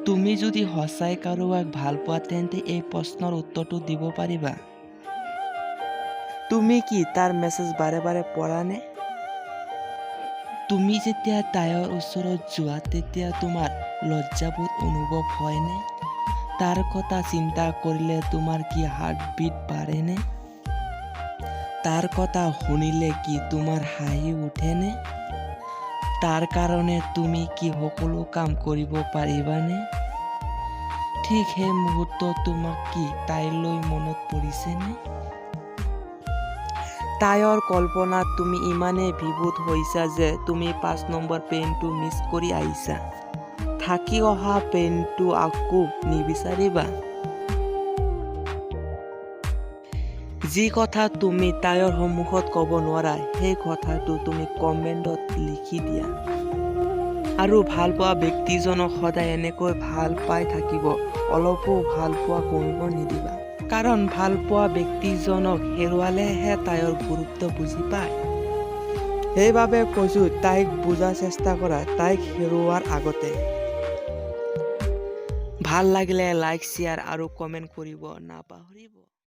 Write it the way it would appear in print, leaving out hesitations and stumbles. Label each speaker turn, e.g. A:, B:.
A: তুমি যদি সঁচাই কাৰোবাক ভাল পোৱা তেন্তে এই প্ৰশ্নৰ উত্তৰটো দিব পাৰিবা। তুমি কি তাৰ মেছেজ বাৰে বাৰে পঢ়া নে? তুমি যেতিয়া তাইৰ ওচৰত যোৱা তেতিয়া তোমাৰ লজ্জাবোধ অনুভৱ হয়নে? তাৰ কথা চিন্তা কৰিলে তোমাৰ কি হাৰ্টবিট বাঢ়েনে? তাৰ কথা শুনিলে কি তোমাৰ হাঁহি উঠেনে? তাৰ কাৰণে তুমি কি সকলো কাম কৰিব পাৰিবানে? ঠিক সেই মুহূৰ্তত তোমাক কি তাইলৈ মনত পৰিছেনে? তাইৰ কল্পনাত তুমি ইমানেই বিভূত হৈছা যে তুমি 5 নম্বৰ পেইনটো মিছ কৰি আহিছা। থাকি অহা পেইনটো আকৌ নিবিচাৰিবা। যি কথা তুমি তাইৰ সন্মুখত ক'ব নোৱাৰা সেই কথাটো তুমি কমেণ্টত লিখি দিয়া। আৰু ভাল পোৱা ব্যক্তিজনক সদায় এনেকৈ ভাল পাই থাকিব, অলপো ভাল পোৱা কমিব নিদিবা। কাৰণ ভাল পোৱা ব্যক্তিজনক হেৰুৱালেহে তাইৰ গুৰুত্ব বুজি পায়। সেইবাবে কৈছোঁ তাইক বুজাৰ চেষ্টা কৰা তাইক হেৰুওৱাৰ আগতে। ভাল লাগিলে লাইক, শ্বেয়াৰ আৰু কমেণ্ট কৰিব নাপাহৰিব।